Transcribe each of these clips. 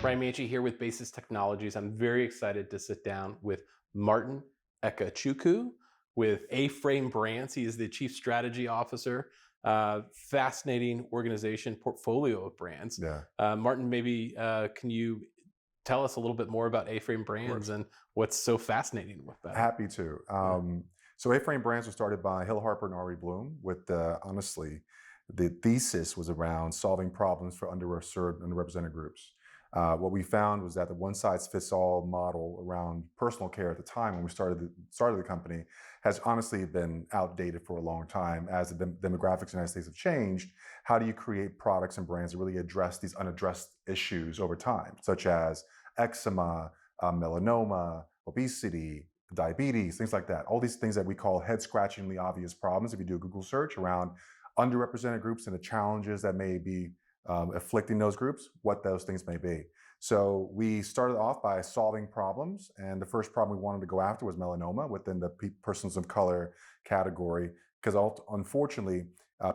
Brian Manchee here with Basis Technologies. I'm very excited to sit down with Martin Ekechukwu with A-Frame Brands. He is the Chief Strategy Officer. Fascinating organization, portfolio of brands. Yeah, Martin, maybe can you tell us a little bit more about A-Frame of Brands course. and what's so fascinating about it? Happy to. Yeah. So A-Frame Brands was started by Hill Harper and Ari Bloom with honestly, the thesis was around solving problems for underserved, underrepresented groups. What we found was that the one size fits all model around personal care at the time when we started the company has honestly been outdated for a long time. As the demographics in the United States have changed, how do you create products and brands that really address these unaddressed issues over time, such as eczema, melanoma, obesity, diabetes, things like that. All these things that we call head scratchingly obvious problems. If you do a Google search around underrepresented groups and the challenges that may be afflicting those groups, what those things may be. So we started off by solving problems, and the first problem we wanted to go after was melanoma within the persons of color category, because unfortunately,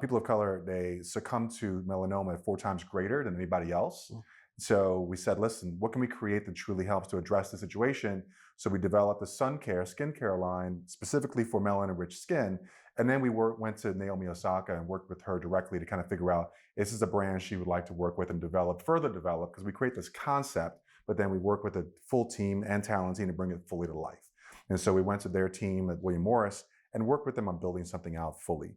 people of color, they succumb to melanoma 4 times greater than anybody else. So we said, listen, what can we create that truly helps to address the situation? So we developed a sun care, skincare line specifically for melanin-rich skin. And then we went to Naomi Osaka and worked with her directly to kind of figure out, this is a brand she would like to work with and further develop, because we create this concept, but then we work with a full team and talent team to bring it fully to life. And so we went to their team at William Morris and worked with them on building something out fully.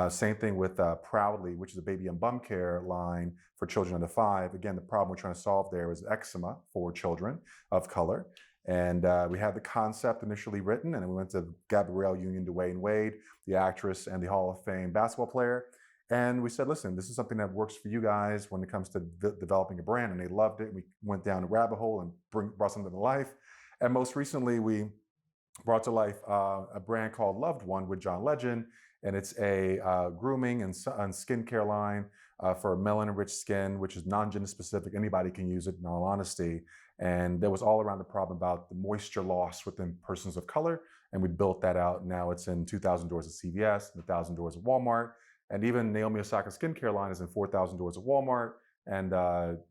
Same thing with Proudly, which is a baby and bum care line for children under 5. Again, the problem we're trying to solve there is eczema for children of color. And we had the concept initially written, and then we went to Gabrielle Union Dwayne Wade, the actress and the Hall of Fame basketball player. And we said, listen, this is something that works for you guys when it comes to developing a brand. And they loved it. We went down a rabbit hole and brought something to life. And most recently, we brought to life a brand called Loved One with John Legend. And it's a grooming and skincare line for melanin-rich skin, which is non-gender specific. Anybody can use it, in all honesty. And there was all around the problem about the moisture loss within persons of color. And we built that out. Now it's in 2,000 doors at CVS, and 1,000 doors at Walmart. And even Naomi Osaka skincare line is in 4,000 doors at Walmart. And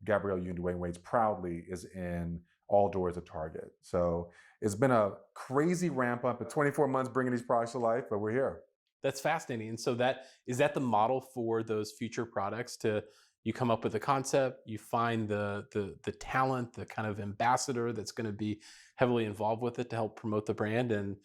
Gabrielle Union Dwayne Wade's Proudly is in all doors at Target. So it's been a crazy ramp up in 24 months bringing these products to life, but we're here. That's fascinating. And so that is that the model for those future products to you come up with a concept, you find the talent, the kind of ambassador that's going to be heavily involved with it to help promote the brand, and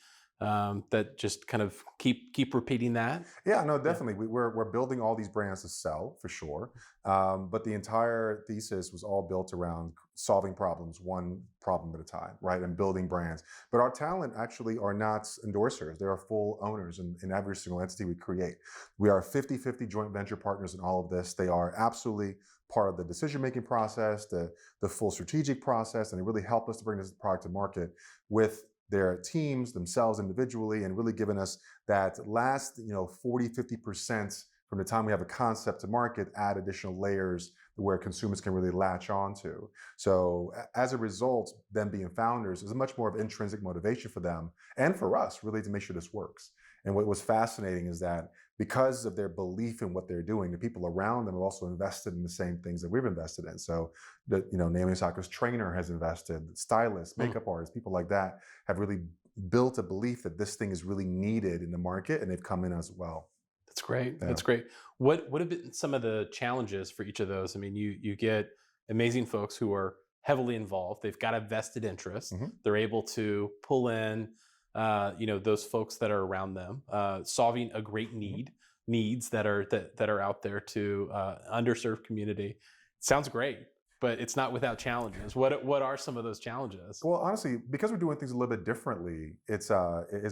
that just kind of keep repeating that. Yeah, no, Yeah. definitely. We're building all these brands to sell for sure. But the entire thesis was all built around solving problems, one problem at a time, right? And building brands. But our talent actually are not endorsers. They are full owners in every single entity we create. We are 50-50 joint venture partners in all of this. They are absolutely part of the decision-making process, the full strategic process, and they really help us to bring this product to market with their teams themselves individually, and really giving us that last 40-50% from the time we have a concept to market, add additional layers where consumers can really latch on to. So as a result, them being founders is much more of intrinsic motivation for them and for us really to make sure this works. And what was fascinating is that because of their belief in what they're doing, the people around them have also invested in the same things that we've invested in. So Naomi Osaka's trainer has invested, stylists, Mm, makeup artists, people like that have really built a belief that this thing is really needed in the market, and they've come in as well. that's great. Yeah. That's great. What have been some of the challenges for each of those? I mean, you get amazing folks who are heavily involved. They've got a vested interest. Mhm. They're able to pull in, those folks that are around them, solving a great Mhm. needs that are out there to underserved community. Sounds great, but it's not without challenges. What are some of those challenges? Well, honestly, because we're doing things a little bit differently, it's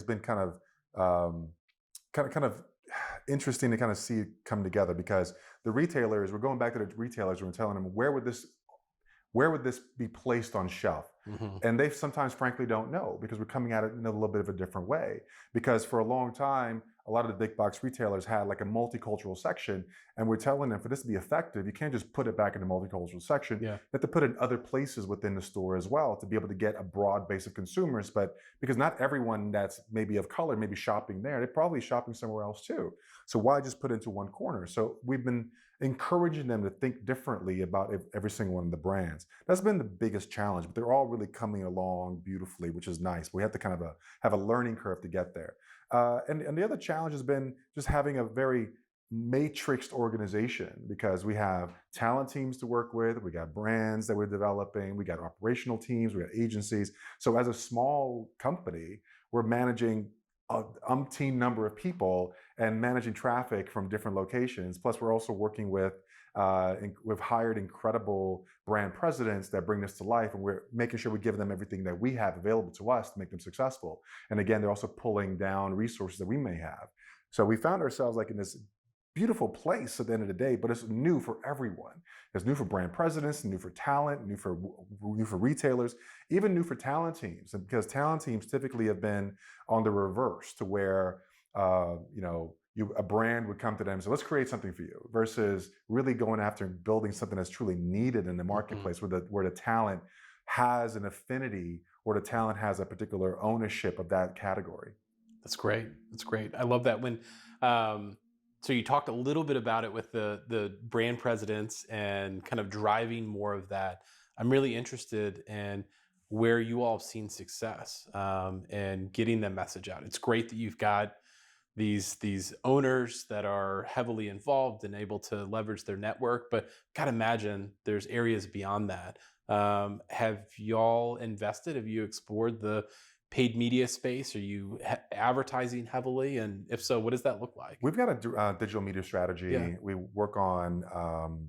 been kind of interesting to kind of see it come together, because the retailers, we're going back to the retailers, we're telling them where would this be placed on shelf? Hmm. And they sometimes, frankly, don't know, because we're coming at it in a little bit of a different way. Because for a long time, a lot of the big box retailers had like a multicultural section, and we're telling them for this to be effective, you can't just put it back in the multicultural section. Yeah. You have to put it in other places within the store as well to be able to get a broad base of consumers. But because not everyone that's maybe of color may be shopping there, they're probably shopping somewhere else too. So why just put it into one corner? So we've been encouraging them to think differently about every single one of the brands. That's been the biggest challenge, but they're all really coming along beautifully, which is nice. We have to kind of have a learning curve to get there. And the other challenge has been just having a very matrixed organization because we have talent teams to work with, we got brands that we're developing, we got operational teams, we got agencies. So as a small company, we're managing a umpteen number of people and managing traffic from different locations. Plus, we're also working with we've hired incredible brand presidents that bring this to life, and we're making sure we give them everything that we have available to us to make them successful. And again, they're also pulling down resources that we may have. So we found ourselves like in this beautiful place at the end of the day, but it's new for everyone. It's new for brand presidents, new for talent, new for retailers, even new for talent teams. And because talent teams typically have been on the reverse to where a brand would come to them and say, let's create something for you, versus really going after and building something that's truly needed in the marketplace, where the talent has an affinity or the talent has a particular ownership of that category. That's great. That's great. I love that. So you talked a little bit about it with the brand presidents and kind of driving more of that. I'm really interested in where you all have seen success and getting the message out. It's great that you've got these owners that are heavily involved and able to leverage their network, but gotta imagine there's areas beyond that. Have y'all invested? Have you explored the paid media space? Are you advertising heavily? And if so, what does that look like? We've got a digital media Yeah. strategy. We work on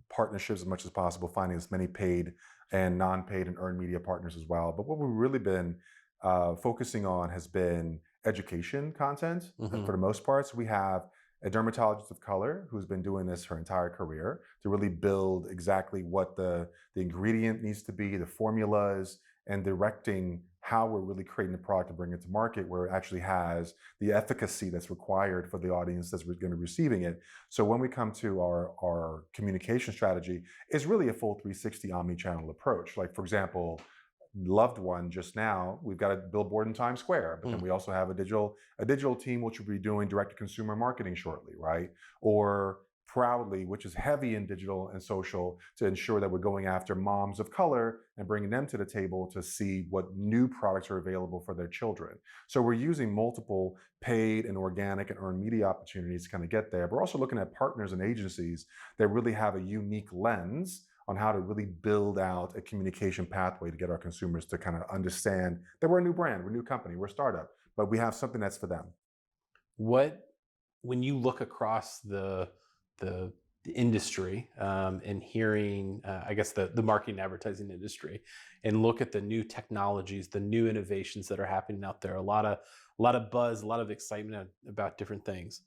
partnerships as much as possible, finding as many paid and non-paid and earned media partners as well. But what we've really been focusing on has been education content for the most part. So we have a dermatologist of color who's been doing this her entire career to really build exactly what the ingredient needs to be, the formulas, and directing how we're really creating the product to bring it to market where it actually has the efficacy that's required for the audience that's going to be receiving it. So when we come to our communication strategy, it's really a full 360 omni-channel approach. Like, for example, loved one just now, we've got a billboard in Times Square, but then we also have a digital team which will be doing direct to consumer marketing shortly, right? Or Proudly, which is heavy in digital and social, to ensure that we're going after moms of color and bringing them to the table to see what new products are available for their children. So we're using multiple paid and organic and earned media opportunities to kind of get there. But we're also looking at partners and agencies that really have a unique lens on how to really build out a communication pathway to get our consumers to kind of understand that we're a new brand, we're a new company, we're a startup, but we have something that's for them. When you look across the industry and hearing, I guess the marketing advertising industry, and look at the new technologies, the new innovations that are happening out there, a lot of buzz, a lot of excitement about different things.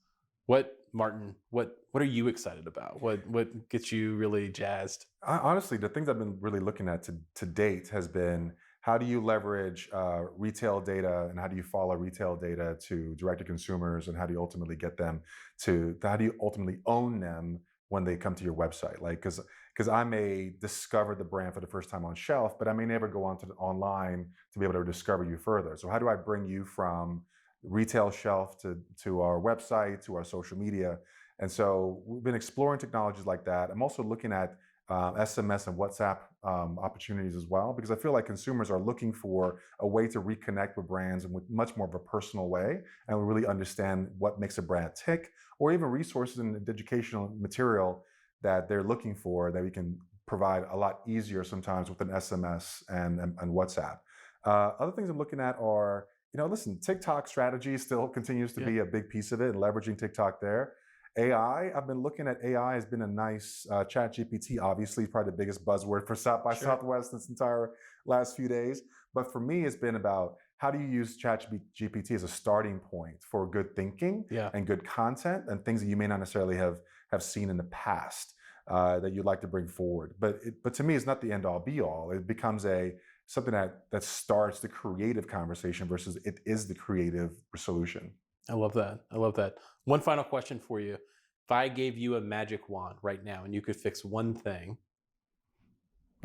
Martin, what are you excited about? What gets you really jazzed? Honestly, the things I've been really looking at to date has been, how do you leverage retail data and how do you follow retail data to direct to consumers, and how do you ultimately get them how do you ultimately own them when they come to your website? Like, because I may discover the brand for the first time on shelf, but I may never go onto online to be able to discover you further. So how do I bring you from retail shelf to our website, to our social media? And so we've been exploring technologies like that. I'm also looking at SMS and WhatsApp opportunities as well, because I feel like consumers are looking for a way to reconnect with brands in much more of a personal way, and really understand what makes a brand tick, or even resources and educational material that they're looking for that we can provide a lot easier sometimes with an SMS and WhatsApp. Other things I'm looking at are, listen, TikTok strategy still continues to be a big piece of it, and leveraging TikTok there. I've been looking at AI has been a nice ChatGPT, obviously, probably the biggest buzzword for South by Southwest this entire last few days. But for me, it's been about, how do you use ChatGPT as a starting point for good thinking and good content and things that you may not necessarily have seen in the past that you'd like to bring forward. But to me, it's not the end all be all. It becomes something that starts the creative conversation versus it is the creative solution. I love that. I love that. One final question for you. If I gave you a magic wand right now and you could fix one thing,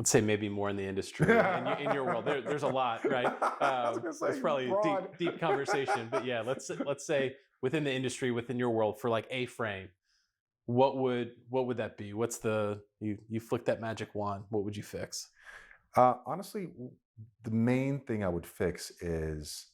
let's say maybe more in the industry, in your world, there's a lot, right? It's probably a deep conversation, but yeah, let's say within the industry, within your world, for like A-Frame, what would that be? What's the you flick that magic wand? What would you fix? Honestly, the main thing I would fix is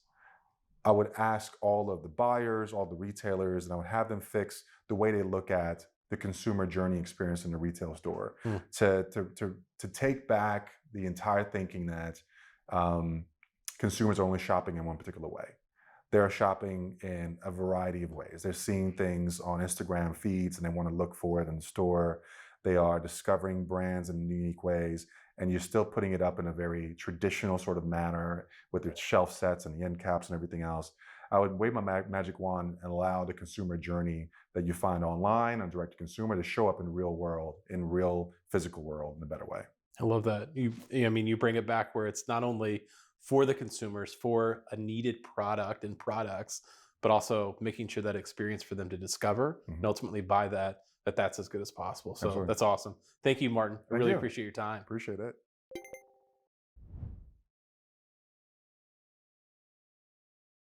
I would ask all of the buyers, all the retailers, and I would have them fix the way they look at the consumer journey experience in the retail store Hmm. to take back the entire thinking that um, consumers are only shopping in one particular way. They're shopping in a variety of ways. They're seeing things on Instagram feeds and they want to look for it in the store. They are discovering brands in unique ways, and you're still putting it up in a very traditional sort of manner with its shelf sets and the end caps and everything else. I would wave my magic wand and allow the consumer journey that you find online on direct to consumer to show up in real world, in real physical world in a better way. I love that. I mean, you bring it back where it's not only for the consumers, for a needed product and products, but also making sure that experience for them to discover and Mhm. ultimately buy that that's as good as possible. So Absolutely. that's awesome. Thank you, Martin. I Thank really you. appreciate your time. Appreciate it.